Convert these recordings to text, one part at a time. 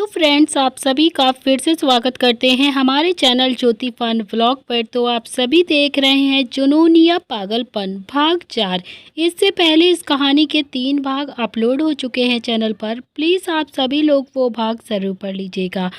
Hello friends, आप सभी का फिर से स्वागत करते हैं हमारे चैनल ज्योति फन व्लॉग पर। तो आप सभी देख रहे हैं जुनून या पागलपन भाग 4। इससे पहले इस कहानी के 3 भाग अपलोड हो चुके हैं चैनल पर। प्लीज़ आप सभी लोग वो भाग ज़रूर पढ़ लीजिएगा।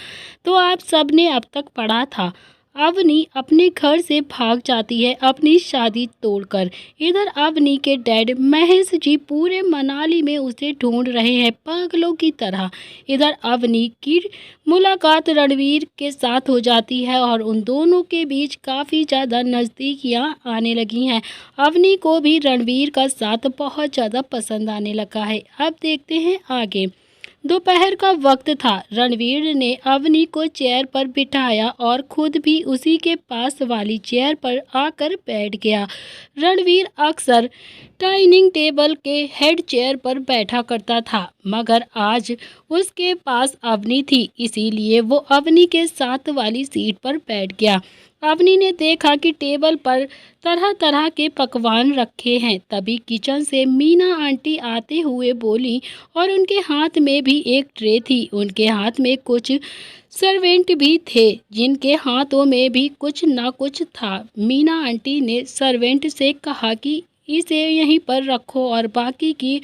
तो आप सब ने अब तक पढ़ा था, अवनी अपने घर से भाग जाती है अपनी शादी तोड़कर। इधर अवनी के डैड महेश जी पूरे मनाली में उसे ढूंढ रहे हैं पागलों की तरह। इधर अवनी की मुलाकात रणवीर के साथ हो जाती है और उन दोनों के बीच काफ़ी ज़्यादा नज़दीकियाँ आने लगी हैं। अवनी को भी रणवीर का साथ बहुत ज़्यादा पसंद आने लगा है। अब देखते हैं आगे। दोपहर का वक्त था। रणवीर ने अवनी को चेयर पर बिठाया और खुद भी उसी के पास वाली चेयर पर आकर बैठ गया। रणवीर अक्सर डाइनिंग टेबल के हेड चेयर पर बैठा करता था, मगर आज उसके पास अवनी थी, इसीलिए वो अवनी के साथ वाली सीट पर बैठ गया। अवनी ने देखा कि टेबल पर तरह तरह के पकवान रखे हैं। तभी किचन से मीना आंटी आते हुए बोली और उनके हाथ में भी एक ट्रे थी। उनके हाथ में कुछ सर्वेंट भी थे जिनके हाथों में भी कुछ ना कुछ था। मीना आंटी ने सर्वेंट से कहा कि इसे यहीं पर रखो और बाकी की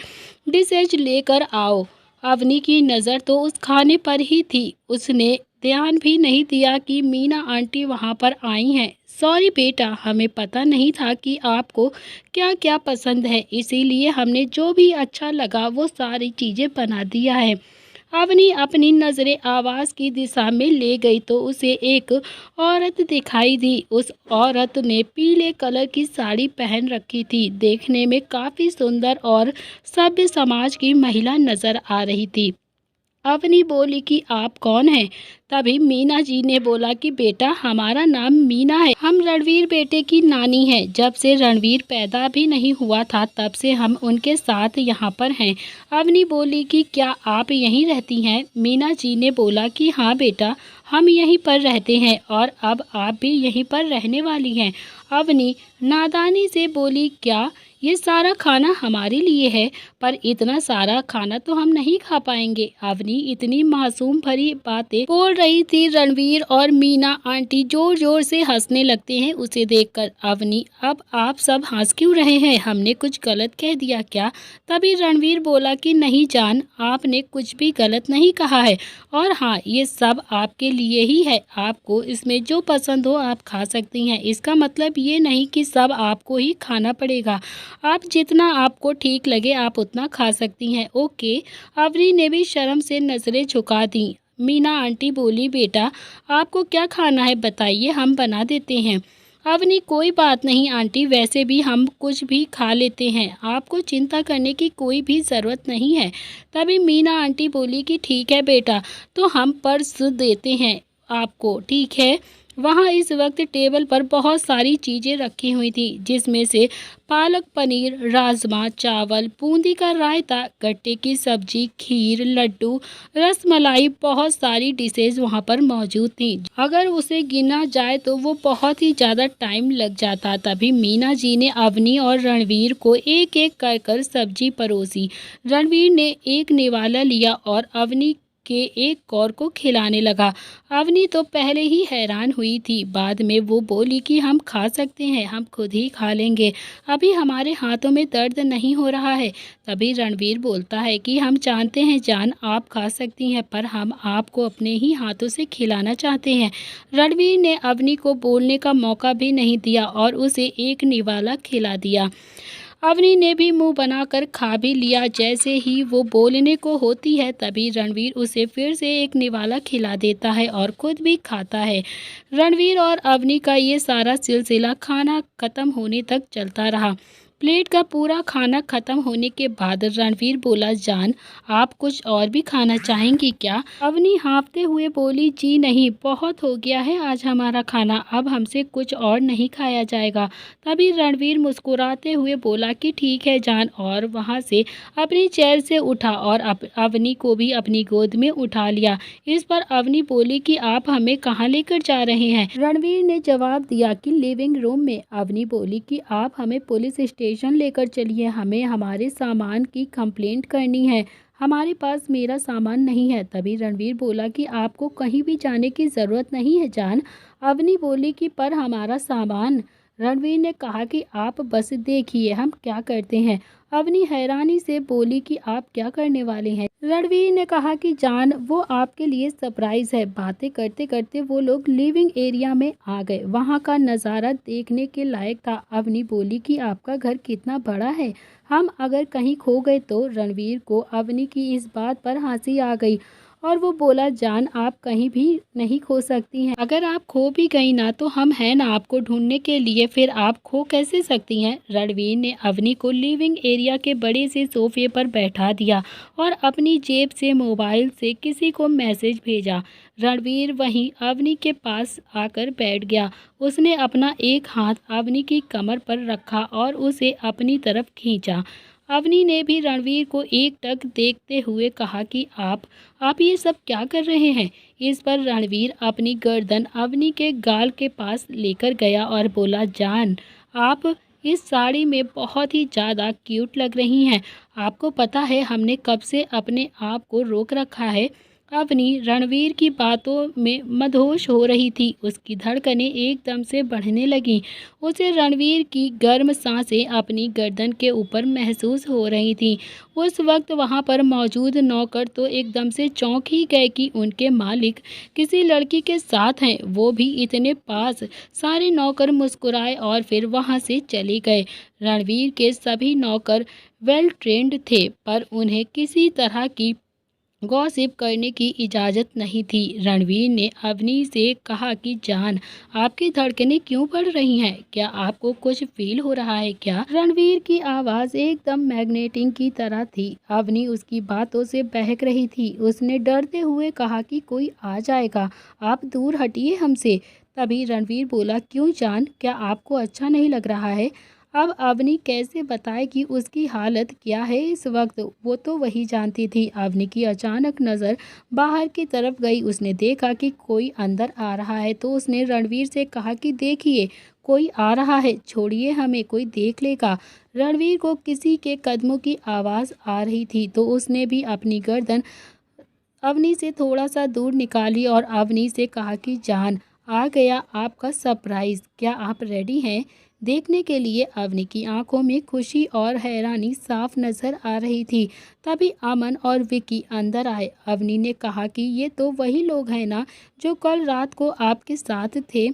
डिशेज लेकर आओ। अवनी की नज़र तो उस खाने पर ही थी। उसने ध्यान भी नहीं दिया कि मीना आंटी वहाँ पर आई हैं। सॉरी बेटा, हमें पता नहीं था कि आपको क्या क्या पसंद है, इसीलिए हमने जो भी अच्छा लगा वो सारी चीज़ें बना दिया है। अवनी अपनी नज़रें आवाज़ की दिशा में ले गई तो उसे एक औरत दिखाई दी। उस औरत ने पीले कलर की साड़ी पहन रखी थी। देखने में काफ़ी सुंदर और सभ्य समाज की महिला नज़र आ रही थी। अवनी बोली कि आप कौन हैं? तभी मीना जी ने बोला कि बेटा, हमारा नाम मीना है, हम रणवीर बेटे की नानी हैं। जब से रणवीर पैदा भी नहीं हुआ था तब से हम उनके साथ यहाँ पर हैं। अवनी बोली कि क्या आप यहीं रहती हैं? मीना जी ने बोला कि हाँ बेटा, हम यहीं पर रहते हैं और अब आप भी यहीं पर रहने वाली हैं। अवनी नादानी से बोली, क्या ये सारा खाना हमारे लिए है? पर इतना सारा खाना तो हम नहीं खा पाएंगे। अवनी इतनी मासूम भरी बातें बोल रही थी। रणवीर और मीना आंटी जोर जोर से हंसने लगते हैं उसे देखकर। अवनी, अब आप सब हंस क्यों रहे हैं? हमने कुछ गलत कह दिया क्या? तभी रणवीर बोला कि नहीं जान, आपने कुछ भी गलत नहीं कहा है और हाँ, ये सब आपके लिए ही है। आपको इसमें जो पसंद हो आप खा सकती हैं। इसका मतलब ये नहीं कि सब आपको ही खाना पड़ेगा। आप जितना आपको ठीक लगे आप उतना खा सकती हैं। ओके। अवनी ने भी शर्म से नज़रें झुका दी। मीना आंटी बोली, बेटा आपको क्या खाना है बताइए, हम बना देते हैं। अवनी, कोई बात नहीं आंटी, वैसे भी हम कुछ भी खा लेते हैं, आपको चिंता करने की कोई भी ज़रूरत नहीं है। तभी मीना आंटी बोली कि ठीक है बेटा, तो हम पर्स देते हैं आपको, ठीक है। वहाँ इस वक्त टेबल पर बहुत सारी चीज़ें रखी हुई थी, जिसमें से पालक पनीर, राजमा चावल, बूंदी का रायता, गट्टे की सब्जी, खीर, लड्डू, रसमलाई, बहुत सारी डिशेज वहाँ पर मौजूद थी। अगर उसे गिना जाए तो वो बहुत ही ज़्यादा टाइम लग जाता। तभी मीना जी ने अवनी और रणवीर को एक एक कर कर सब्जी परोसी। रणवीर ने एक निवाला लिया और अवनी के एक कौर को खिलाने लगा। अवनी तो पहले ही हैरान हुई थी, बाद में वो बोली कि हम खा सकते हैं, हम खुद ही खा लेंगे, अभी हमारे हाथों में दर्द नहीं हो रहा है। तभी रणवीर बोलता है कि हम जानते हैं जान, आप खा सकती हैं, पर हम आपको अपने ही हाथों से खिलाना चाहते हैं। रणवीर ने अवनी को बोलने का मौका भी नहीं दिया और उसे एक निवाला खिला दिया। अवनी ने भी मुंह बनाकर खा भी लिया। जैसे ही वो बोलने को होती है तभी रणवीर उसे फिर से एक निवाला खिला देता है और खुद भी खाता है। रणवीर और अवनी का ये सारा सिलसिला खाना खत्म होने तक चलता रहा। प्लेट का पूरा खाना खत्म होने के बाद रणवीर बोला, जान आप कुछ और भी खाना चाहेंगी क्या? अवनी हाँफते हुए बोली, जी नहीं, बहुत हो गया है आज हमारा खाना, अब हमसे कुछ और नहीं खाया जाएगा। तभी रणवीर मुस्कुराते हुए बोला कि ठीक है जान, और वहाँ से अपनी चेयर से उठा और अवनी को भी अपनी गोद में उठा लिया। इस पर अवनी बोली कि आप हमें कहाँ लेकर जा रहे हैं? रणवीर ने जवाब दिया कि लिविंग रूम में। अवनी बोली कि आप हमें पुलिस स्टेशन लेकर चलिए, हमें हमारे सामान की कंप्लेंट करनी है। हमारे पास मेरा सामान नहीं है। तभी रणवीर बोला कि आपको कहीं भी जाने की ज़रूरत नहीं है जान। अवनी बोली कि पर हमारा सामान। रणवीर ने कहा कि आप बस देखिए हम क्या करते हैं। अवनी हैरानी से बोली कि आप क्या करने वाले हैं। रणवीर ने कहा कि जान वो आपके लिए सरप्राइज है। बातें करते करते वो लोग लिविंग एरिया में आ गए। वहाँ का नज़ारा देखने के लायक था। अवनी बोली कि आपका घर कितना बड़ा है, हम अगर कहीं खो गए तो। रणवीर को अवनी की इस बात पर हंसी आ गई और वो बोला जान आप कहीं भी नहीं खो सकती हैं। अगर आप खो भी गई ना तो हम हैं ना आपको ढूंढने के लिए, फिर आप खो कैसे सकती हैं। रणवीर ने अवनी को लिविंग एरिया के बड़े से सोफे पर बैठा दिया और अपनी जेब से मोबाइल से किसी को मैसेज भेजा। रणवीर वहीं अवनी के पास आकर बैठ गया। उसने अपना एक हाथ अवनी की कमर पर रखा और उसे अपनी तरफ खींचा। अवनी ने भी रणवीर को एकटक देखते हुए कहा कि आप ये सब क्या कर रहे हैं। इस पर रणवीर अपनी गर्दन अवनी के गाल के पास लेकर गया और बोला जान आप इस साड़ी में बहुत ही ज़्यादा क्यूट लग रही हैं। आपको पता है हमने कब से अपने आप को रोक रखा है। अवनी रणवीर की बातों में मदहोश हो रही थी। उसकी धड़कनें एकदम से बढ़ने लगीं। उसे रणवीर की गर्म सांसें अपनी गर्दन के ऊपर महसूस हो रही थीं। उस वक्त वहां पर मौजूद नौकर तो एकदम से चौंक ही गए कि उनके मालिक किसी लड़की के साथ हैं, वो भी इतने पास। सारे नौकर मुस्कुराए और फिर वहां से चले गए। रणवीर के सभी नौकर वेल ट्रेंड थे पर उन्हें किसी तरह की गॉसिप करने की इजाज़त नहीं थी। रणवीर ने अवनी से कहा कि जान आपकी धड़कनें क्यों बढ़ रही हैं, क्या आपको कुछ फील हो रहा है क्या। रणवीर की आवाज़ एकदम मैग्नेटिक की तरह थी। अवनी उसकी बातों से बहक रही थी। उसने डरते हुए कहा कि कोई आ जाएगा, आप दूर हटिए हमसे। तभी रणवीर बोला क्यों जान, क्या आपको अच्छा नहीं लग रहा है। अब अवनी कैसे बताए कि उसकी हालत क्या है इस वक्त, वो तो वही जानती थी। अवनी की अचानक नज़र बाहर की तरफ गई। उसने देखा कि कोई अंदर आ रहा है तो उसने रणवीर से कहा कि देखिए कोई आ रहा है, छोड़िए हमें, कोई देख लेगा। रणवीर को किसी के कदमों की आवाज़ आ रही थी तो उसने भी अपनी गर्दन अवनी से थोड़ा सा दूर निकाली और अवनी से कहा कि जान आ गया आपका सरप्राइज़, क्या आप रेडी हैं देखने के लिए। अवनी की आंखों में खुशी और हैरानी साफ नजर आ रही थी। तभी अमन और विकी अंदर आए। अवनी ने कहा कि ये तो वही लोग हैं ना जो कल रात को आपके साथ थे।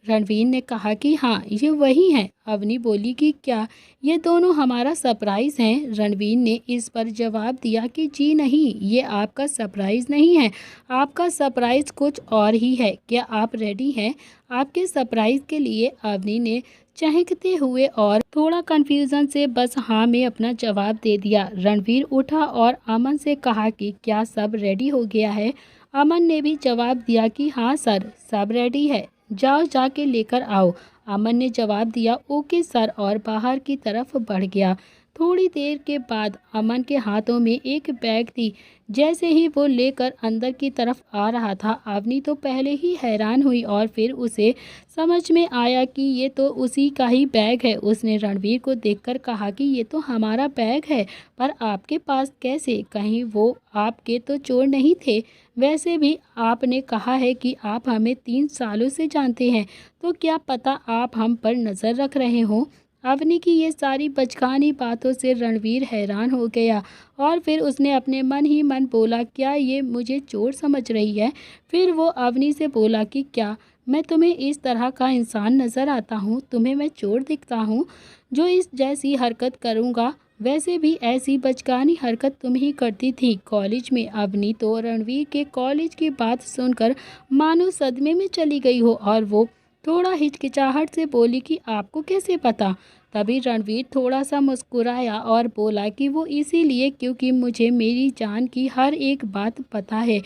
रणवीर ने कहा कि हाँ ये वही हैं। अवनी बोली कि क्या ये दोनों हमारा सरप्राइज़ हैं। रणवीर ने इस पर जवाब दिया कि जी नहीं, ये आपका सरप्राइज़ नहीं है, आपका सरप्राइज़ कुछ और ही है। क्या आप रेडी हैं आपके सरप्राइज़ के लिए। अवनी ने चहकते हुए और थोड़ा कन्फ्यूज़न से बस हाँ में अपना जवाब दे दिया। रणवीर उठा और अमन से कहा कि क्या सब रेडी हो गया है। अमन ने भी जवाब दिया कि हाँ सर, सब रेडी है, जाओ जाके लेकर आओ। अमन ने जवाब दिया ओके सर और बाहर की तरफ बढ़ गया। थोड़ी देर के बाद अमन के हाथों में एक बैग थी। जैसे ही वो लेकर अंदर की तरफ आ रहा था, अवनी तो पहले ही हैरान हुई और फिर उसे समझ में आया कि ये तो उसी का ही बैग है। उसने रणवीर को देखकर कहा कि ये तो हमारा बैग है, पर आपके पास कैसे, कहीं वो आपके तो चोर नहीं थे। वैसे भी आपने कहा है कि आप हमें 3 सालों से जानते हैं, तो क्या पता आप हम पर नज़र रख रहे हों। अवनी की ये सारी बचकानी बातों से रणवीर हैरान हो गया और फिर उसने अपने मन ही मन बोला क्या ये मुझे चोर समझ रही है। फिर वो अवनी से बोला कि क्या मैं तुम्हें इस तरह का इंसान नज़र आता हूँ, तुम्हें मैं चोर दिखता हूँ जो इस जैसी हरकत करूँगा। वैसे भी ऐसी बचकानी हरकत तुम ही करती थी कॉलेज में। अवनी तो रणवीर के कॉलेज की बात सुनकर मानो सदमे में चली गई हो और वो थोड़ा हिचकिचाहट से बोली कि आपको कैसे पता। तभी रणवीर थोड़ा सा मुस्कुराया और बोला कि वो इसीलिए क्योंकि मुझे मेरी जान की हर एक बात पता है,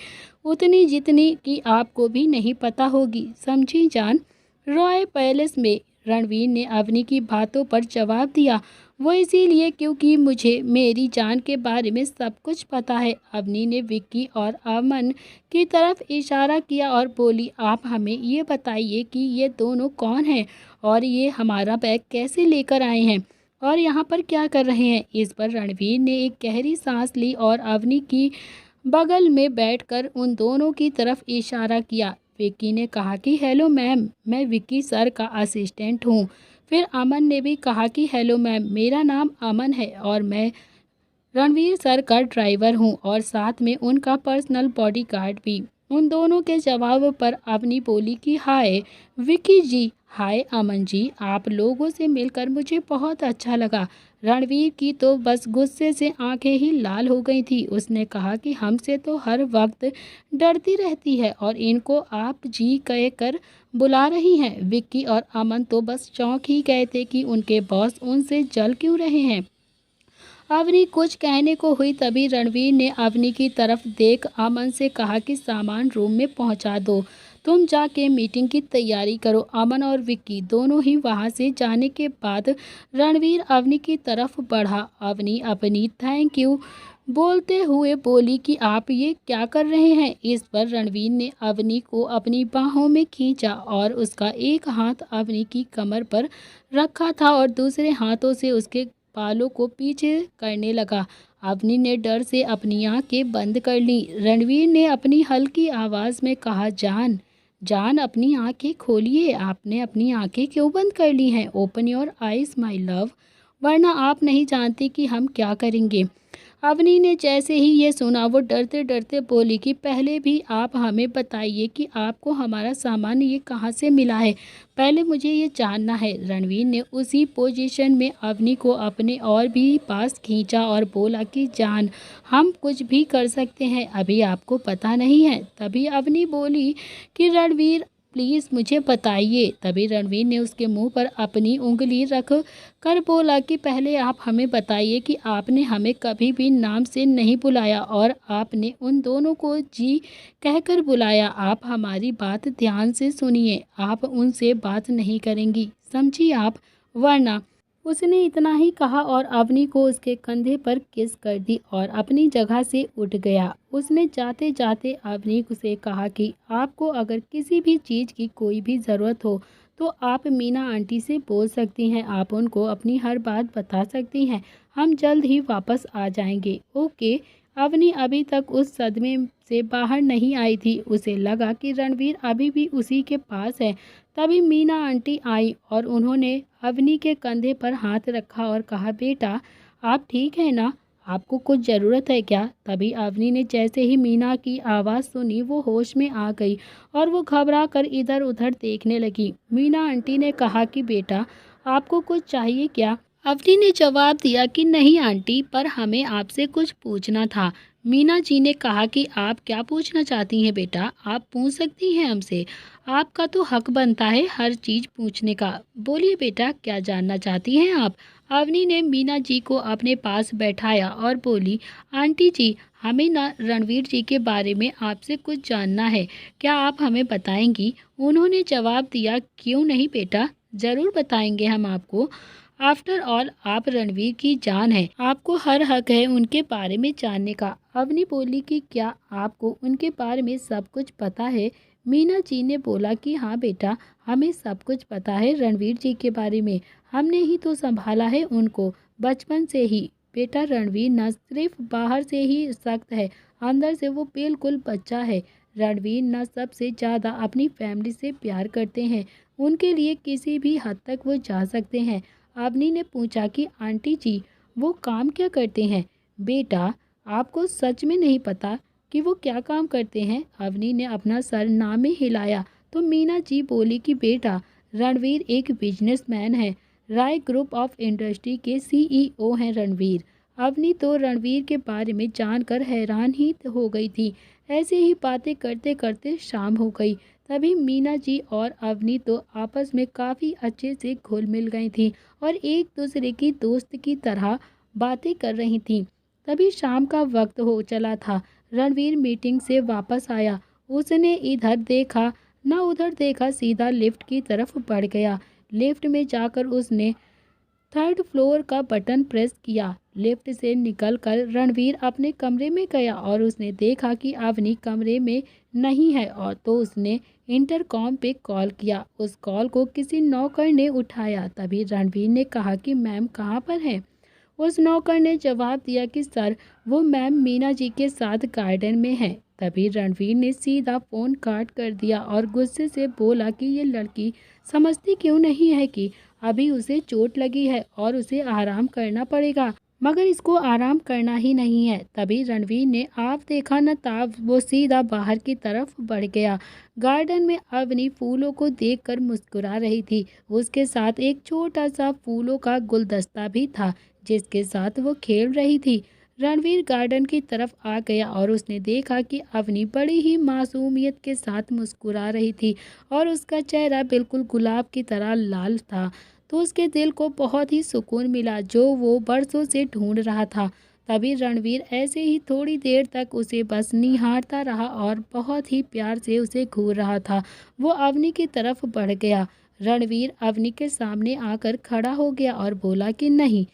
उतनी जितनी कि आपको भी नहीं पता होगी, समझी जान। रॉय पैलेस में रणवीर ने अवनी की बातों पर जवाब दिया वो इसीलिए क्योंकि मुझे मेरी जान के बारे में सब कुछ पता है। अवनी ने विक्की और अमन की तरफ इशारा किया और बोली आप हमें ये बताइए कि ये दोनों कौन हैं और ये हमारा बैग कैसे लेकर आए हैं। और यहाँ पर क्या कर रहे हैं। इस पर रणवीर ने एक गहरी सांस ली और अवनी की बगल में बैठकर उन दोनों की तरफ इशारा किया। विक्की ने कहा कि हेलो मैम, मैं विक्की सर का असिस्टेंट हूँ। फिर अमन ने भी कहा कि हेलो मैम, मेरा नाम अमन है और मैं रणवीर सर का ड्राइवर हूँ और साथ में उनका पर्सनल बॉडीगार्ड भी। उन दोनों के जवाब पर अवनी बोली कि हाय विकी जी, हाय अमन जी, आप लोगों से मिलकर मुझे बहुत अच्छा लगा। रणवीर की तो बस गुस्से से आंखें ही लाल हो गई थी। उसने कहा कि हमसे तो हर वक्त डरती रहती है और इनको आप जी कहकर बुला रही हैं। विक्की और अमन तो बस चौंक ही गए थे कि उनके बॉस उनसे जल क्यों रहे हैं। अवनी कुछ कहने को हुई, तभी रणवीर ने अवनी की तरफ देख अमन से कहा कि सामान रूम में पहुंचा दो, तुम जाके मीटिंग की तैयारी करो। अमन और विक्की दोनों ही वहां से जाने के बाद रणवीर अवनी की तरफ बढ़ा। अवनी अपनी थैंक यू बोलते हुए बोली कि आप ये क्या कर रहे हैं। इस पर रणवीर ने अवनी को अपनी बाहों में खींचा और उसका एक हाथ अवनी की कमर पर रखा था और दूसरे हाथों से उसके बालों को पीछे करने लगा। अवनी ने डर से अपनी आंखें बंद कर ली। रणवीर ने अपनी हल्की आवाज़ में कहा, जान जान अपनी आंखें खोलिए। आपने अपनी आंखें क्यों बंद कर ली हैं। Open your eyes my love, वरना आप नहीं जानते कि हम क्या करेंगे। अवनी ने जैसे ही ये सुना वो डरते डरते बोली कि पहले भी आप हमें बताइए कि आपको हमारा सामान ये कहाँ से मिला है, पहले मुझे ये जानना है। रणवीर ने उसी पोजीशन में अवनी को अपने और भी पास खींचा और बोला कि जान, हम कुछ भी कर सकते हैं, अभी आपको पता नहीं है। तभी अवनी बोली कि रणवीर प्लीज़ मुझे बताइए। तभी रणवीर ने उसके मुंह पर अपनी उंगली रख कर बोला कि पहले आप हमें बताइए कि आपने हमें कभी भी नाम से नहीं बुलाया और आपने उन दोनों को जी कहकर बुलाया। आप हमारी बात ध्यान से सुनिए, आप उनसे बात नहीं करेंगी, समझी आप, वरना। उसने इतना ही कहा और अवनी को उसके कंधे पर किस कर दी और अपनी जगह से उठ गया। उसने जाते जाते अवनी से कहा कि आपको अगर किसी भी चीज़ की कोई भी ज़रूरत हो तो आप मीना आंटी से बोल सकती हैं, आप उनको अपनी हर बात बता सकती हैं, हम जल्द ही वापस आ जाएंगे। ओके। अवनी अभी तक उस सदमे से बाहर नहीं आई थी। उसे लगा कि रणवीर अभी भी उसी के पास है। तभी मीना आंटी आई और उन्होंने अवनी के कंधे पर हाथ रखा और कहा, बेटा आप ठीक है ना, आपको कुछ ज़रूरत है क्या। तभी अवनी ने जैसे ही मीना की आवाज़ सुनी वो होश में आ गई और वो घबरा कर इधर उधर देखने लगी। मीना आंटी ने कहा कि बेटा आपको कुछ चाहिए क्या। अवनी ने जवाब दिया कि नहीं आंटी, पर हमें आपसे कुछ पूछना था। मीना जी ने कहा कि आप क्या पूछना चाहती हैं बेटा, आप पूछ सकती हैं हमसे, आपका तो हक बनता है हर चीज़ पूछने का। बोलिए बेटा, क्या जानना चाहती हैं आप। अवनी ने मीना जी को अपने पास बैठाया और बोली, आंटी जी हमें ना रणवीर जी के बारे में आपसे कुछ जानना है, क्या आप हमें बताएंगी। उन्होंने जवाब दिया, क्यों नहीं बेटा, ज़रूर बताएंगे हम आपको। आफ्टर ऑल आप रणवीर की जान है, आपको हर हक है उनके बारे में जानने का। अवनी बोली कि क्या आपको उनके बारे में सब कुछ पता है। मीना जी ने बोला कि हाँ बेटा, हमें सब कुछ पता है रणवीर जी के बारे में, हमने ही तो संभाला है उनको बचपन से ही। बेटा रणवीर न सिर्फ बाहर से ही सख्त है, अंदर से वो बिल्कुल बच्चा है। रणवीर न सबसे ज़्यादा अपनी फैमिली से प्यार करते हैं, उनके लिए किसी भी हद तक वो जा सकते हैं। अवनी ने पूछा कि आंटी जी वो काम क्या करते हैं। बेटा आपको सच में नहीं पता कि वो क्या काम करते हैं। अवनी ने अपना सर ना में हिलाया तो मीना जी बोली कि बेटा रणवीर एक बिजनेसमैन है, राय ग्रुप ऑफ इंडस्ट्री के सीईओ हैं रणवीर। अवनी तो रणवीर के बारे में जानकर हैरान ही हो गई थी। ऐसे ही बातें करते करते शाम हो गई। तभी मीना जी और अवनी तो आपस में काफ़ी अच्छे से घुल मिल गई थी और एक दूसरे की दोस्त की तरह बातें कर रही थीं। तभी शाम का वक्त हो चला था। रणवीर मीटिंग से वापस आया। उसने इधर देखा न उधर देखा, सीधा लिफ्ट की तरफ बढ़ गया। लिफ्ट में जाकर उसने थर्ड फ्लोर का बटन प्रेस किया। लिफ्ट से निकलकर रणवीर अपने कमरे में गया और उसने देखा कि अवनी कमरे में नहीं है और तो उसने इंटरकॉम पे कॉल किया। उस कॉल को किसी नौकर ने उठाया। तभी रणवीर ने कहा कि मैम कहाँ पर हैं। उस नौकर ने जवाब दिया कि सर वो मैम मीना जी के साथ गार्डन में है। तभी रणवीर ने सीधा फ़ोन काट कर दिया और गुस्से से बोला कि ये लड़की समझती क्यों नहीं है कि अभी उसे चोट लगी है और उसे आराम करना पड़ेगा, मगर इसको आराम करना ही नहीं है। तभी रणवीर ने आप देखा न ताब वो सीधा बाहर की तरफ बढ़ गया। गार्डन में अवनी फूलों को देखकर मुस्कुरा रही थी। उसके साथ एक छोटा सा फूलों का गुलदस्ता भी था जिसके साथ वो खेल रही थी। रणवीर गार्डन की तरफ आ गया और उसने देखा कि अवनी बड़ी ही मासूमियत के साथ मुस्कुरा रही थी और उसका चेहरा बिल्कुल गुलाब की तरह लाल था। तो उसके दिल को बहुत ही सुकून मिला जो वो बरसों से ढूंढ रहा था। तभी रणवीर ऐसे ही थोड़ी देर तक उसे बस निहारता रहा और बहुत ही प्यार से उसे घूर रहा था। वो अवनी की तरफ बढ़ गया। रणवीर अवनी के सामने आकर खड़ा हो गया और बोला कि नहीं।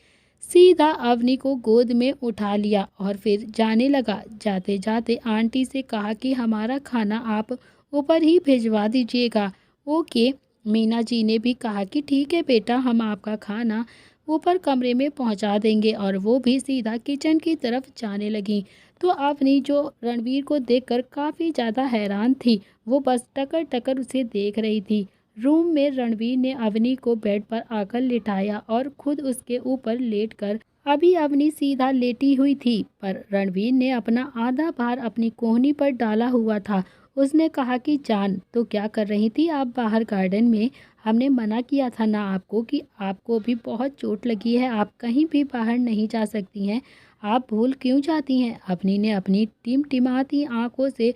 सीधा अवनी को गोद में उठा लिया और फिर जाने लगा। जाते जाते आंटी से कहा कि हमारा खाना आप ऊपर ही भिजवा दीजिएगा। ओके। मीना जी ने भी कहा कि ठीक है बेटा, हम आपका खाना ऊपर कमरे में पहुंचा देंगे और वो भी सीधा किचन की तरफ जाने लगी। तो अवनी जो रणवीर को देखकर काफ़ी ज़्यादा हैरान थी, वो बस टकर टकर उसे देख रही थी। रूम में रणवीर ने अवनी को बेड पर आकर लिटाया और खुद उसके ऊपर लेटकर अभी अवनी सीधा लेटी हुई थी, पर रणवीर ने अपना आधा भार अपनी कोहनी पर डाला हुआ था। उसने कहा कि जान तो क्या कर रही थी आप बाहर गार्डन में? हमने मना किया था ना आपको कि आपको भी बहुत चोट लगी है, आप कहीं भी बाहर नहीं जा सकती हैं। आप भूल क्यों जाती हैं? अवनी ने अपनी टिमटिमाती आंखों से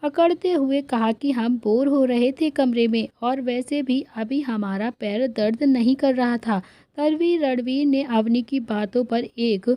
अकड़ते हुए कहा कि हम बोर हो रहे थे कमरे में और वैसे भी अभी हमारा पैर दर्द नहीं कर रहा था। तभी रणवीर ने अवनी की बातों पर एक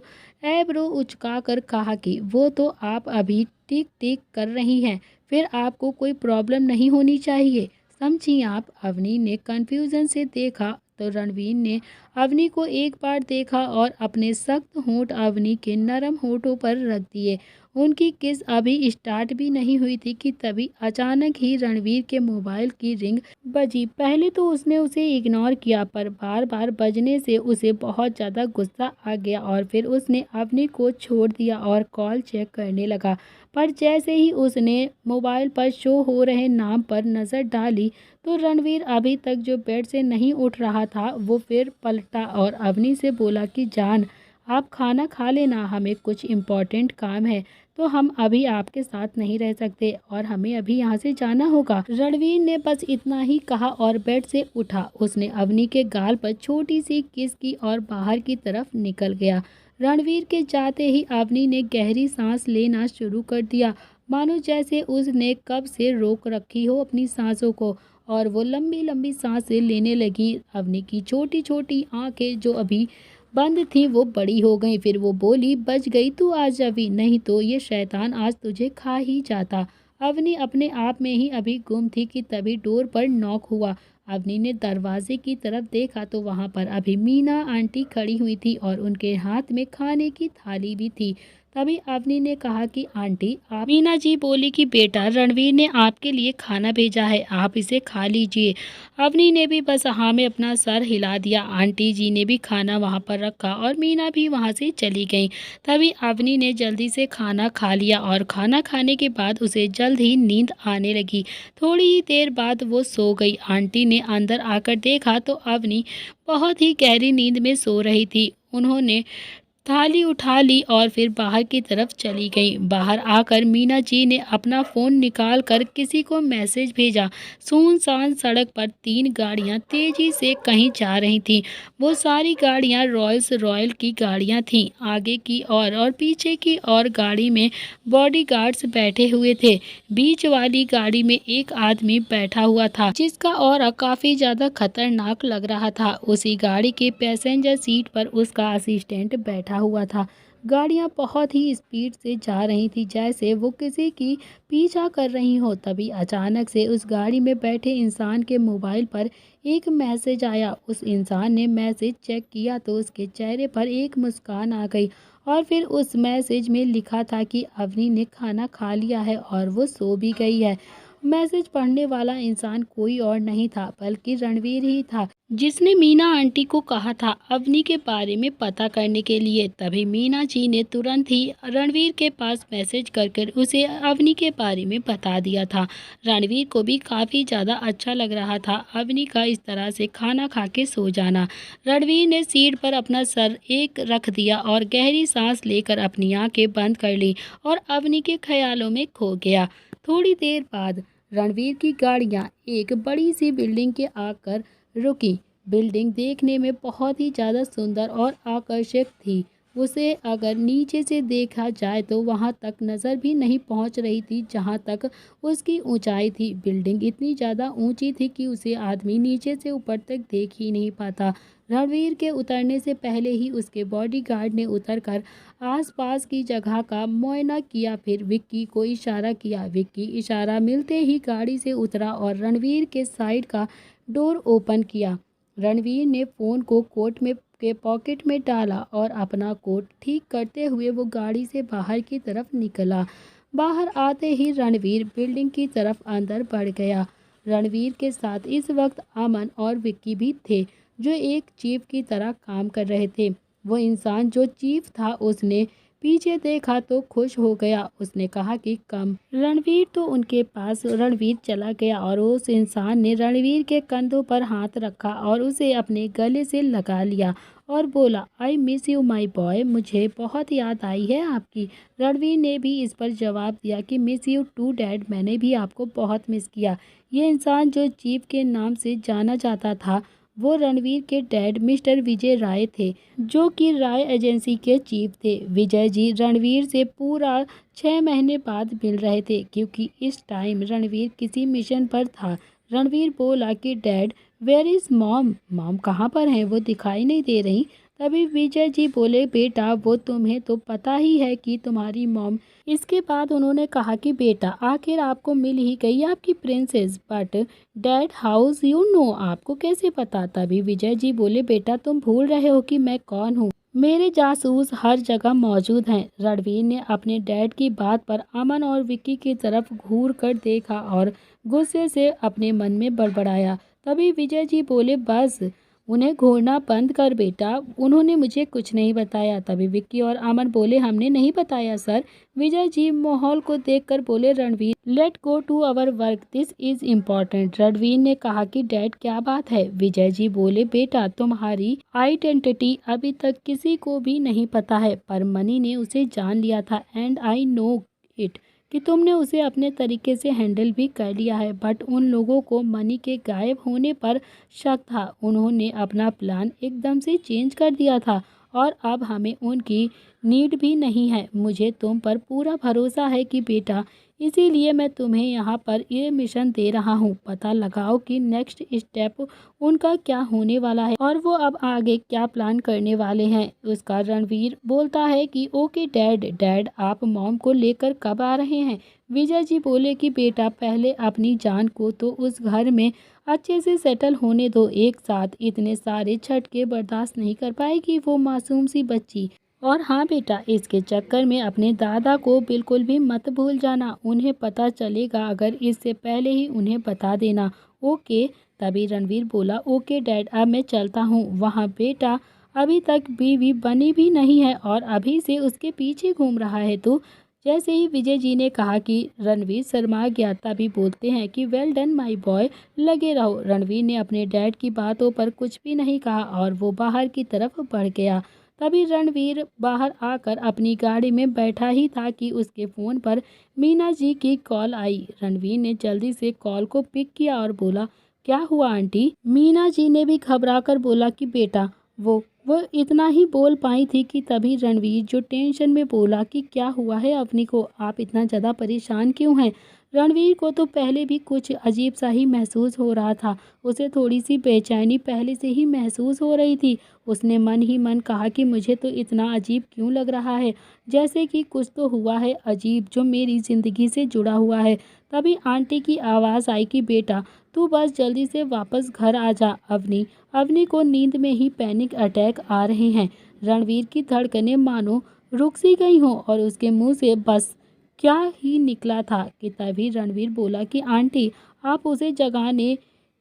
ऐब्रो उचकाकर कहा कि वो तो आप अभी ठीक ठीक कर रही हैं, फिर आपको कोई प्रॉब्लम नहीं होनी चाहिए, समझी आप? अवनी ने कन्फ्यूज़न से देखा तो रणवीर ने अवनी को एक बार देखा और अपने सख्त होंठ अवनी के नरम होठों पर रख दिए। उनकी किस अभी स्टार्ट भी नहीं हुई थी कि तभी अचानक ही रणवीर के मोबाइल की रिंग बजी। पहले तो उसने उसे इग्नोर किया, पर बार बार बजने से उसे बहुत ज़्यादा गुस्सा आ गया और फिर उसने अवनी को छोड़ दिया और कॉल चेक करने लगा। पर जैसे ही उसने मोबाइल पर शो हो रहे नाम पर नज़र डाली तो रणवीर अभी तक जो बेड से नहीं उठ रहा था वो फिर पलटा और अवनी से बोला कि जान आप खाना खा लेना, हमें कुछ इम्पोर्टेंट काम है तो हम अभी आपके साथ नहीं रह सकते और हमें अभी यहाँ से जाना होगा। रणवीर ने बस इतना ही कहा और बेड से उठा। उसने अवनी के गाल पर छोटी सी किस की और बाहर की तरफ निकल गया। रणवीर के जाते ही अवनी ने गहरी सांस लेना शुरू कर दिया, मानो जैसे उसने कब से रोक रखी हो अपनी सांसों को, और वो लंबी लंबी सांसें लेने लगी। अवनी की छोटी छोटी आंखें जो अभी बंद थी वो बड़ी हो गई। फिर वो बोली, बच गई तू आज अभी, नहीं तो ये शैतान आज तुझे खा ही जाता। अवनी अपने आप में ही अभी गुम थी कि तभी डोर पर नॉक हुआ। अवनी ने दरवाजे की तरफ देखा तो वहाँ पर अभी मीना आंटी खड़ी हुई थी और उनके हाथ में खाने की थाली भी थी। तभी अवनी ने कहा कि आंटी आप। मीना जी बोली कि बेटा रणवीर ने आपके लिए खाना भेजा है, आप इसे खा लीजिए। अवनी ने भी बस हाँ में अपना सर हिला दिया। आंटी जी ने भी खाना वहाँ पर रखा और मीना भी वहाँ से चली गई। तभी अवनी ने जल्दी से खाना खा लिया और खाना खाने के बाद उसे जल्द ही नींद आने लगी। थोड़ी ही देर बाद वो सो गई। आंटी ने अंदर आकर देखा तो अवनी बहुत ही गहरी नींद में सो रही थी। उन्होंने थाली उठा ली और फिर बाहर की तरफ चली गई। बाहर आकर मीना जी ने अपना फ़ोन निकाल कर किसी को मैसेज भेजा। सुनसान सड़क पर 3 गाड़ियां तेज़ी से कहीं जा रही थीं। वो सारी गाड़ियां रॉयल्स रॉयल की गाड़ियां थीं। आगे की और पीछे की और गाड़ी में बॉडीगार्ड्स बैठे हुए थे। बीच वाली गाड़ी में एक आदमी बैठा हुआ था जिसका ऑरा काफ़ी ज़्यादा खतरनाक लग रहा था। उसी गाड़ी के पैसेंजर सीट पर उसका असिस्टेंट बैठा हुआ था। गाड़ियां बहुत ही स्पीड से जा रही थी, जैसे वो किसी की पीछा कर रही हो। तभी अचानक से उस गाड़ी में बैठे इंसान के मोबाइल पर एक मैसेज आया। उस इंसान ने मैसेज चेक किया तो उसके चेहरे पर एक मुस्कान आ गई और फिर उस मैसेज में लिखा था कि अवनी ने खाना खा लिया है और वो सो भी गई है। मैसेज पढ़ने वाला इंसान कोई और नहीं था बल्कि रणवीर ही था, जिसने मीना आंटी को कहा था अवनी के बारे में पता करने के लिए। तभी मीना जी ने तुरंत ही रणवीर के पास मैसेज कर कर उसे अवनी के बारे में बता दिया था। रणवीर को भी काफ़ी ज़्यादा अच्छा लग रहा था अवनी का इस तरह से खाना खा के सो जाना। रणवीर ने सीट पर अपना सर एक रख दिया और गहरी सांस लेकर अपनी आंखें बंद कर ली और अवनी के ख्यालों में खो गया। थोड़ी देर बाद रणवीर की गाड़ियां एक बड़ी सी बिल्डिंग के आकर रुकी। बिल्डिंग देखने में बहुत ही ज़्यादा सुंदर और आकर्षक थी। उसे अगर नीचे से देखा जाए तो वहां तक नज़र भी नहीं पहुंच रही थी जहां तक उसकी ऊंचाई थी। बिल्डिंग इतनी ज़्यादा ऊंची थी कि उसे आदमी नीचे से ऊपर तक देख ही नहीं पाता। रणवीर के उतरने से पहले ही उसके बॉडीगार्ड ने उतरकर आसपास की जगह का मुआयना किया। फिर विक्की को इशारा किया। विक्की इशारा मिलते ही गाड़ी से उतरा और रणवीर के साइड का डोर ओपन किया। रणवीर ने फ़ोन को कोट में के पॉकेट में डाला और अपना कोट ठीक करते हुए वो गाड़ी से बाहर की तरफ निकला। बाहर आते ही रणवीर बिल्डिंग की तरफ अंदर बढ़ गया। रणवीर के साथ इस वक्त अमन और विक्की भी थे, जो एक चीफ की तरह काम कर रहे थे। वो इंसान जो चीफ था उसने पीछे देखा तो खुश हो गया। उसने कहा कि कम। रणवीर तो उनके पास रणवीर चला गया और उस इंसान ने रणवीर के कंधों पर हाथ रखा और उसे अपने गले से लगा लिया और बोला, I miss you my boy, मुझे बहुत याद आई है आपकी। रणवीर ने भी इस पर जवाब दिया कि मिस यू टू डैड, मैंने भी आपको बहुत मिस किया। ये इंसान जो चीफ के नाम से जाना जाता था वो रणवीर के डैड मिस्टर विजय राय थे, जो कि राय एजेंसी के चीफ थे। विजय जी रणवीर से पूरा 6 महीने बाद मिल रहे थे, क्योंकि इस टाइम रणवीर किसी मिशन पर था। रणवीर बोला कि dad where is mom, mom कहाँ पर हैं, वो दिखाई नहीं दे रही। तभी विजय जी बोले, बेटा वो तुम्हें तो पता ही है कि तुम्हारी मॉम। इसके बाद उन्होंने कहा कि बेटा आखिर आपको मिल ही गई आपकी princess, but dad house you know, आपको कैसे पता। तभी विजय जी बोले, बेटा तुम भूल रहे हो कि मैं कौन हूँ, मेरे जासूस हर जगह मौजूद हैं। रणवीर ने अपने डैड की बात पर अमन और विक्की की तरफ घूर कर देखा और गुस्से से अपने मन में बड़बड़ाया। तभी विजय जी बोले, बस उन्हें घूरना बंद कर बेटा, उन्होंने मुझे कुछ नहीं बताया। तभी विक्की और अमन बोले, हमने नहीं बताया सर। विजय जी माहौल को देखकर बोले, Ranveer let go to our work, this is important. Ranveer ने कहा कि डैड क्या बात है। विजय जी बोले, बेटा तुम्हारी आइडेंटिटी अभी तक किसी को भी नहीं पता है, पर मनी ने उसे जान लिया था एंड आई नो इट, कि तुमने उसे अपने तरीके से हैंडल भी कर लिया है। बट उन लोगों को मनी के गायब होने पर शक था, उन्होंने अपना प्लान एकदम से चेंज कर दिया था और अब हमें उनकी नीड भी नहीं है। मुझे तुम पर पूरा भरोसा है कि बेटा, इसीलिए मैं तुम्हें यहाँ पर ये मिशन दे रहा हूँ। पता लगाओ कि नेक्स्ट स्टेप उनका क्या होने वाला है और वो अब आगे क्या प्लान करने वाले हैं। उसका रणवीर बोलता है कि ओके डैड, डैड आप मॉम को लेकर कब आ रहे हैं। विजय जी बोले कि बेटा पहले अपनी जान को तो उस घर में अच्छे से सेटल होने दो, एक साथ इतने सारे झटके बर्दाश्त नहीं कर पाएगी वो मासूम सी बच्ची। और हाँ बेटा, इसके चक्कर में अपने दादा को बिल्कुल भी मत भूल जाना, उन्हें पता चलेगा अगर इससे पहले ही उन्हें बता देना, ओके। तभी रणवीर बोला, ओके डैड, अब मैं चलता हूँ वहाँ। बेटा अभी तक बीवी बनी भी नहीं है और अभी से उसके पीछे घूम रहा है। तो जैसे ही विजय जी ने कहा कि रणवीर शर्मा गया, तभी बोलते हैं कि वेल डन माय बॉय, लगे रहो। रणवीर ने अपने डैड की बातों पर कुछ भी नहीं कहा और वो बाहर की तरफ बढ़ गया। तभी रणवीर बाहर आकर अपनी गाड़ी में बैठा ही था कि उसके फ़ोन पर मीना जी की कॉल आई। रणवीर ने जल्दी से कॉल को पिक किया और बोला, क्या हुआ आंटी। मीना जी ने भी घबराकर बोला कि बेटा वो इतना ही बोल पाई थी कि तभी रणवीर जो टेंशन में बोला कि क्या हुआ है अवनी को, आप इतना ज़्यादा परेशान क्यों हैं। रणवीर को तो पहले भी कुछ अजीब सा ही महसूस हो रहा था। उसे थोड़ी सी बेचैनी पहले से ही महसूस हो रही थी। उसने मन ही मन कहा कि मुझे तो इतना अजीब क्यों लग रहा है, जैसे कि कुछ तो हुआ है अजीब जो मेरी ज़िंदगी से जुड़ा हुआ है। तभी आंटी की आवाज़ आई कि बेटा तू बस जल्दी से वापस घर आ जा। अवनी अवनी को नींद में ही पैनिक अटैक आ रहे हैं। रणवीर की धड़कनें मानो रुक सी गई हों और उसके मुंह से बस क्या ही निकला था कि तभी रणवीर बोला कि आंटी आप उसे जगाने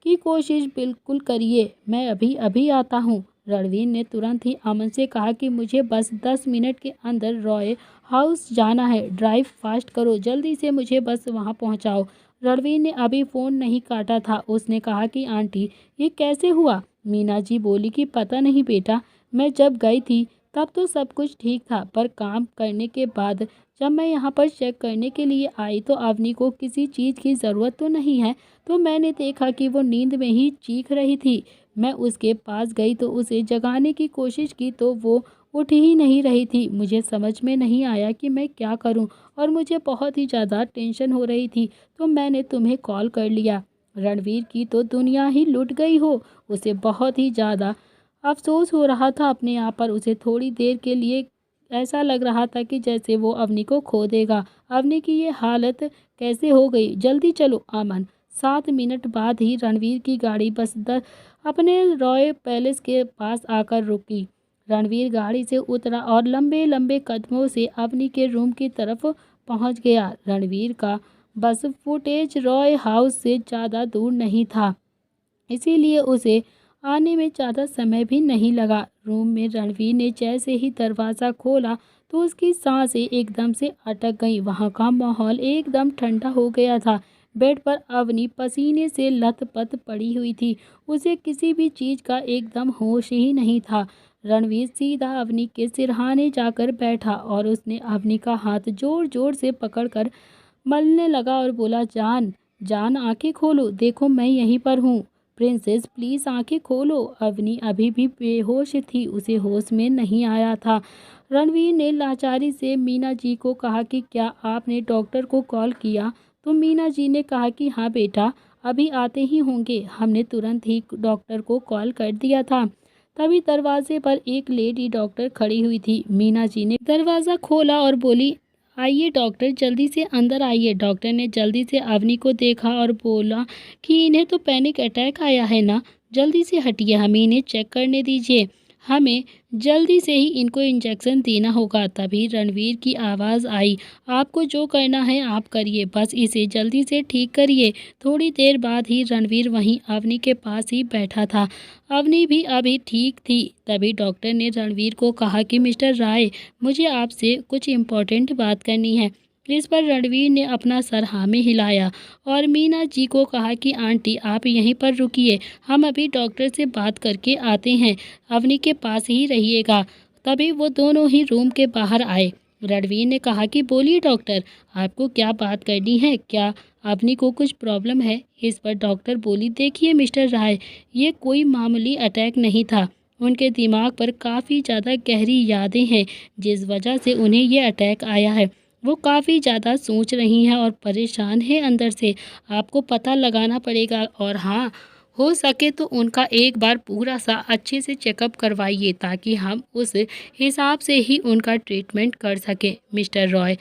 की कोशिश बिल्कुल करिए, मैं अभी अभी आता हूँ। रणवीर ने तुरंत ही अमन से कहा कि मुझे बस 10 मिनट के अंदर रॉय हाउस जाना है, ड्राइव फास्ट करो, जल्दी से मुझे बस वहाँ पहुँचाओ। रणवीर ने अभी फ़ोन नहीं काटा था। उसने कहा कि आंटी ये कैसे हुआ। मीना जी बोली कि पता नहीं बेटा, मैं जब गई थी तब तो सब कुछ ठीक था, पर काम करने के बाद जब मैं यहाँ पर चेक करने के लिए आई तो अवनी को किसी चीज़ की ज़रूरत तो नहीं है, तो मैंने देखा कि वो नींद में ही चीख रही थी। मैं उसके पास गई तो उसे जगाने की कोशिश की तो वो उठ ही नहीं रही थी। मुझे समझ में नहीं आया कि मैं क्या करूं और मुझे बहुत ही ज़्यादा टेंशन हो रही थी, तो मैंने तुम्हें कॉल कर लिया। रणवीर की तो दुनिया ही लुट गई हो। उसे बहुत ही ज़्यादा अफसोस हो रहा था अपने आप पर। उसे थोड़ी देर के लिए ऐसा लग रहा था कि जैसे वो अवनी को खो देगा। अवनी की ये हालत कैसे हो गई। जल्दी चलो अमन। 7 मिनट बाद ही रणवीर की गाड़ी बस अपने रॉय पैलेस के पास आकर रुकी। रणवीर गाड़ी से उतरा और लंबे लंबे कदमों से अवनी के रूम की तरफ पहुंच गया। रणवीर का बस फुटेज रॉय हाउस से ज़्यादा दूर नहीं था, इसीलिए उसे आने में ज़्यादा समय भी नहीं लगा। रूम में रणवीर ने जैसे ही दरवाज़ा खोला तो उसकी सांसें एकदम से अटक गईं। वहाँ का माहौल एकदम ठंडा हो गया था। बेड पर अवनी पसीने से लथपथ पड़ी हुई थी। उसे किसी भी चीज़ का एकदम होश ही नहीं था। रणवीर सीधा अवनी के सिरहाने जाकर बैठा और उसने अवनी का हाथ जोर जोर से पकड़कर मलने लगा और बोला, जान जान आंखें खोलो, देखो मैं यहीं पर हूँ। प्रिंसेस प्लीज़ आंखें खोलो। अवनी अभी भी बेहोश थी, उसे होश में नहीं आया था। रणवीर ने लाचारी से मीना जी को कहा कि क्या आपने डॉक्टर को कॉल किया। तो मीना जी ने कहा कि हाँ बेटा, अभी आते ही होंगे, हमने तुरंत ही डॉक्टर को कॉल कर दिया था। तभी दरवाजे पर एक लेडी डॉक्टर खड़ी हुई थी। मीना जी ने दरवाज़ा खोला और बोली, आइए डॉक्टर, जल्दी से अंदर आइए। डॉक्टर ने जल्दी से अवनी को देखा और बोला कि इन्हें तो पैनिक अटैक आया है ना, जल्दी से हटिए, हमें इन्हें चेक करने दीजिए, हमें जल्दी से ही इनको इंजेक्शन देना होगा। तभी रणवीर की आवाज़ आई, आपको जो करना है आप करिए, बस इसे जल्दी से ठीक करिए। थोड़ी देर बाद ही रणवीर वहीं अवनी के पास ही बैठा था। अवनी भी अभी ठीक थी। तभी डॉक्टर ने रणवीर को कहा कि मिस्टर राय, मुझे आपसे कुछ इम्पोर्टेंट बात करनी है। इस पर रणवीर ने अपना सर हाँ में हिलाया और मीना जी को कहा कि आंटी आप यहीं पर रुकिए, हम अभी डॉक्टर से बात करके आते हैं, अवनी के पास ही रहिएगा। तभी वो दोनों ही रूम के बाहर आए। रणवीर ने कहा कि बोलिए डॉक्टर, आपको क्या बात करनी है, क्या अवनी को कुछ प्रॉब्लम है। इस पर डॉक्टर बोली, देखिए मिस्टर राय, ये कोई मामूली अटैक नहीं था, उनके दिमाग पर काफ़ी ज़्यादा गहरी यादें हैं जिस वजह से उन्हें ये अटैक आया है। वो काफ़ी ज़्यादा सोच रही हैं और परेशान है अंदर से, आपको पता लगाना पड़ेगा। और हाँ, हो सके तो उनका एक बार पूरा सा अच्छे से चेकअप करवाइए ताकि हम उस हिसाब से ही उनका ट्रीटमेंट कर सकें। मिस्टर रॉय,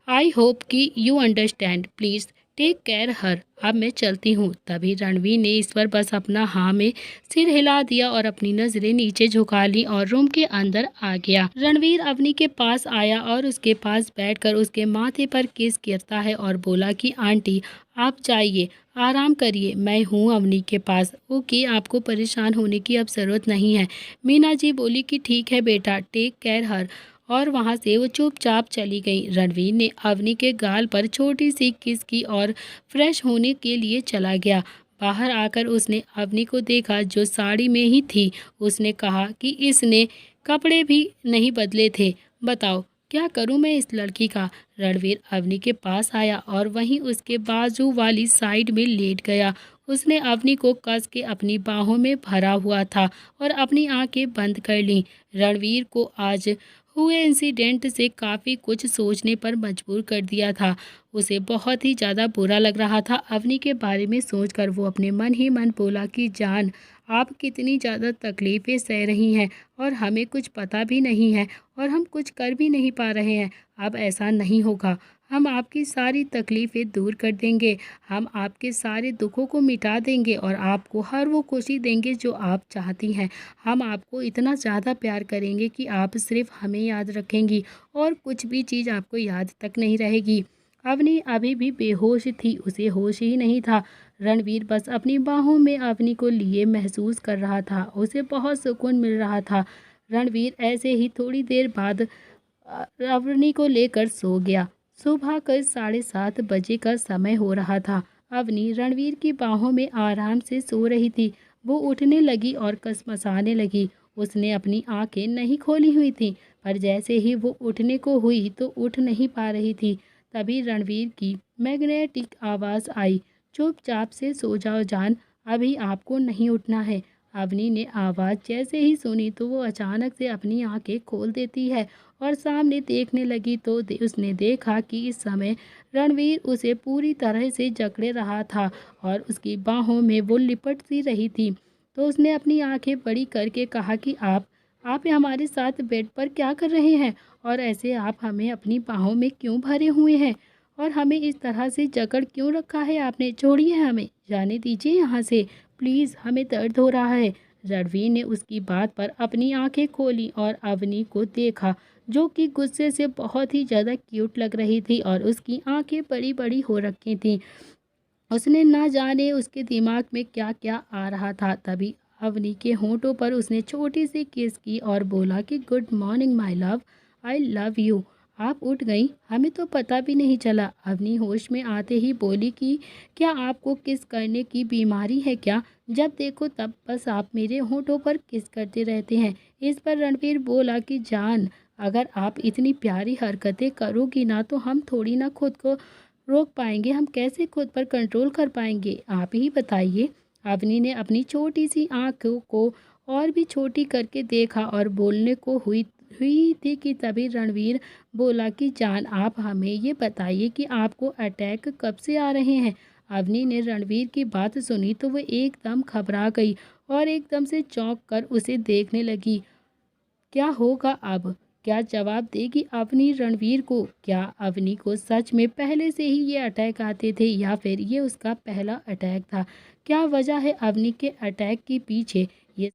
आई होप कि you understand, please take care her. अब मैं चलती हूँ। तभी रणवीर ने इस पर बस अपना हाँ में सिर हिला दिया और अपनी नज़रें नीचे झुका ली और रूम के अंदर आ गया। रणवीर अवनी के पास आया और उसके पास बैठकर उसके माथे पर किस करता है और बोला कि आंटी आप जाइए, आराम करिए, मैं हूँ अवनी के पास। ओके, आपको परेशान होने की अब ज़रूरत नहीं है। मीना जी बोली कि ठीक है बेटा, टेक केयर हर। और वहाँ से वो चुपचाप चली गई। रणवीर ने अवनी के गाल पर छोटी सी किस की और फ्रेश होने के लिए चला गया। बाहर आकर उसने अवनी को देखा जो साड़ी में ही थी। उसने कहा कि इसने कपड़े भी नहीं बदले थे, बताओ क्या करूं मैं इस लड़की का। रणवीर अवनी के पास आया और वहीं उसके बाजू वाली साइड में लेट गया। उसने अवनी को कस के अपनी बाहों में भरा हुआ था और अपनी आंखें बंद कर लीं। रणवीर को आज हुए इंसिडेंट से काफ़ी कुछ सोचने पर मजबूर कर दिया था। उसे बहुत ही ज़्यादा बुरा लग रहा था अवनी के बारे में सोचकर। वो अपने मन ही मन बोला कि जान, आप कितनी ज़्यादा तकलीफ़ें सह रही हैं और हमें कुछ पता भी नहीं है और हम कुछ कर भी नहीं पा रहे हैं। अब ऐसा नहीं होगा, हम आपकी सारी तकलीफ़ें दूर कर देंगे, हम आपके सारे दुखों को मिटा देंगे और आपको हर वो खुशी देंगे जो आप चाहती हैं। हम आपको इतना ज़्यादा प्यार करेंगे कि आप सिर्फ हमें याद रखेंगी और कुछ भी चीज़ आपको याद तक नहीं रहेगी। अवनी अभी भी बेहोश थी, उसे होश ही नहीं था। रणवीर बस अपनी बाहों में अवनी को लिए महसूस कर रहा था, उसे बहुत सुकून मिल रहा था। रणवीर ऐसे ही थोड़ी देर बाद अवनी को लेकर सो गया। सुबह का 7:30 बजे का समय हो रहा था। अवनी रणवीर की बाहों में आराम से सो रही थी। वो उठने लगी और कसमसाने लगी। उसने अपनी आंखें नहीं खोली हुई थी, पर जैसे ही वो उठने को हुई तो उठ नहीं पा रही थी। तभी रणवीर की मैग्नेटिक आवाज़ आई, चुपचाप से सो जाओ जान, अभी आपको नहीं उठना है। अवनी ने आवाज़ जैसे ही सुनी तो वो अचानक से अपनी आंखें खोल देती है और सामने देखने लगी तो उसने देखा कि इस समय रणवीर उसे पूरी तरह से जकड़े रहा था और उसकी बाहों में वो लिपट सी रही थी। तो उसने अपनी आंखें बड़ी करके कहा कि आप हमारे साथ बेड पर क्या कर रहे हैं और ऐसे आप हमें अपनी बाहों में क्यों भरे हुए हैं और हमें इस तरह से जकड़ क्यों रखा है आपने? छोड़िए, हमें जाने दीजिए यहाँ से, प्लीज़, हमें दर्द हो रहा है। रणवीर ने उसकी बात पर अपनी आंखें खोली और अवनी को देखा, जो कि गुस्से से बहुत ही ज़्यादा क्यूट लग रही थी और उसकी आंखें बड़ी बड़ी हो रखी थीं। उसने ना जाने उसके दिमाग में क्या क्या आ रहा था। तभी अवनी के होंठों पर उसने छोटी सी किस की और बोला कि good morning my love, I love you. आप उठ गई, हमें तो पता भी नहीं चला। अवनी होश में आते ही बोली कि क्या आपको किस करने की बीमारी है क्या? जब देखो तब बस आप मेरे होंठों पर किस करते रहते हैं। इस पर रणवीर बोला कि जान, अगर आप इतनी प्यारी हरकतें करोगी ना तो हम थोड़ी ना खुद को रोक पाएंगे, हम कैसे खुद पर कंट्रोल कर पाएंगे, आप ही बताइए। अवनी ने अपनी छोटी सी आंखों को और भी छोटी करके देखा और बोलने को हुई हुई थी कि तभी रणवीर बोला कि जान, आप हमें ये बताइए कि आपको अटैक कब से आ रहे हैं। अवनी ने रणवीर की बात सुनी तो वो एकदम घबरा गई और एकदम से चौंक कर उसे देखने लगी। क्या होगा अब? क्या जवाब देगी अवनी रणवीर को? क्या अवनी को सच में पहले से ही ये अटैक आते थे या फिर ये उसका पहला अटैक था? क्या वजह है अवनी के अटैक के पीछे? ये